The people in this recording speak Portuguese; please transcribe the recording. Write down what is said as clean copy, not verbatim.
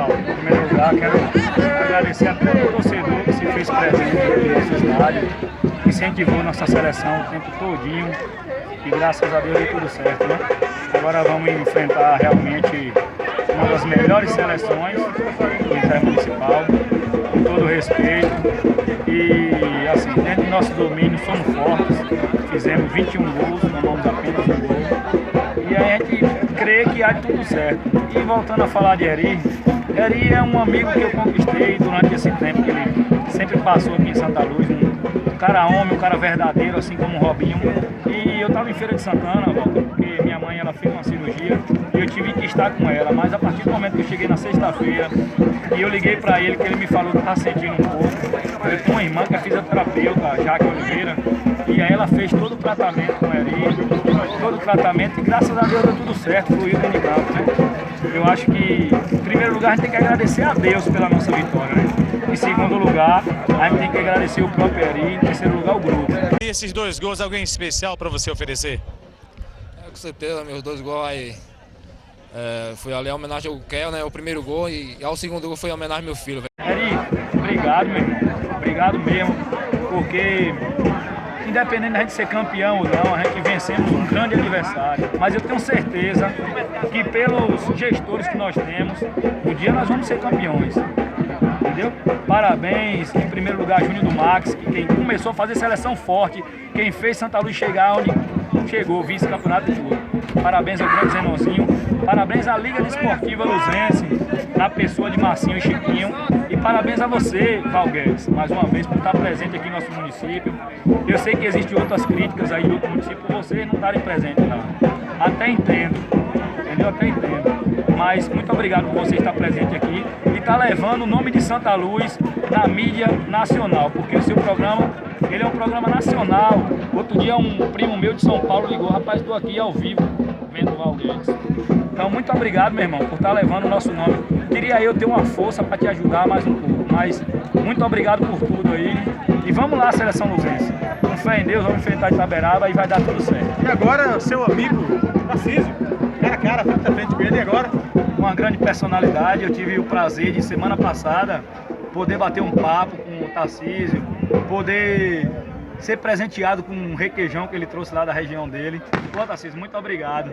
Paulo, em primeiro lugar, quero agradecer a todo o torcedor que se fez presente aqui no nosso estádio, que incentivou nossa seleção o tempo todinho e graças a Deus deu tudo certo, né? Agora vamos enfrentar realmente uma das melhores seleções do Intermunicipal, com todo respeito e assim, dentro do nosso domínio somos fortes, fizemos 21 gols, tomamos apenas um gol e a gente crê que há de tudo certo. E voltando a falar de Eri é um amigo que eu conquistei durante esse tempo que ele sempre passou aqui em Santa Luz, um cara homem, um cara verdadeiro, assim como o Robinho. E eu estava em Feira de Santana, Walter, porque minha mãe ela fez uma cirurgia e eu tive que estar com ela, mas a partir do momento que eu cheguei na sexta-feira e eu liguei para ele, que ele me falou que está sentindo um pouco, eu tenho uma irmã que é fisioterapeuta, Jaque Oliveira, e aí ela fez todo o tratamento com Eri, todo o tratamento, e graças a Deus deu tudo certo, fluiu dentro de campo, né? Eu acho que, em primeiro lugar, a gente tem que agradecer a Deus pela nossa vitória, né? Em segundo lugar, a gente tem que agradecer o próprio Eri, em terceiro lugar, o grupo. E esses 2 gols, alguém especial para você oferecer? Com certeza, meus 2 gols aí. Foi ali a homenagem ao Kel, né? O primeiro gol, e ao segundo gol foi a homenagem ao meu filho. Eri, obrigado, meu irmão. Obrigado mesmo, porque independente da gente ser campeão ou não, a gente vencemos um grande adversário. Mas eu tenho certeza que pelos gestores que nós temos, um dia nós vamos ser campeões. Entendeu? Parabéns, em primeiro lugar, Júnior do Max, que quem começou a fazer seleção forte, quem fez Santa Luz chegar onde chegou, vice-campeonato e tudo. Parabéns ao grande Zenonzinho, parabéns à Liga Desportiva Luzense, na pessoa de Marcinho e Chiquinho, e parabéns a você, Val Guedes, mais uma vez, por estar presente aqui no nosso município. Eu sei que existem outras críticas aí de outro município por vocês não estarem presentes lá. Até entendo, entendeu? Até entendo. Mas muito obrigado por você estar presente aqui e estar levando o nome de Santa Luz na mídia nacional, porque o seu programa, ele é um programa nacional. Outro dia um primo meu de São Paulo ligou, rapaz, estou aqui ao vivo vendo o Val Guedes. Então muito obrigado, meu irmão, por estar levando o nosso nome. Queria eu ter uma força para te ajudar mais um pouco, mas muito obrigado por tudo aí. E vamos lá, Seleção Luzense. Com fé em Deus, vamos enfrentar Itaberaba e vai dar tudo certo. E agora, seu amigo Tarcísio, cara a cara, frente a frente com ele, e agora? Uma grande personalidade, eu tive o prazer de semana passada poder bater um papo com o Tarcísio, poder ser presenteado com um requeijão que ele trouxe lá da região dele. Pô, Tarcísio, muito obrigado.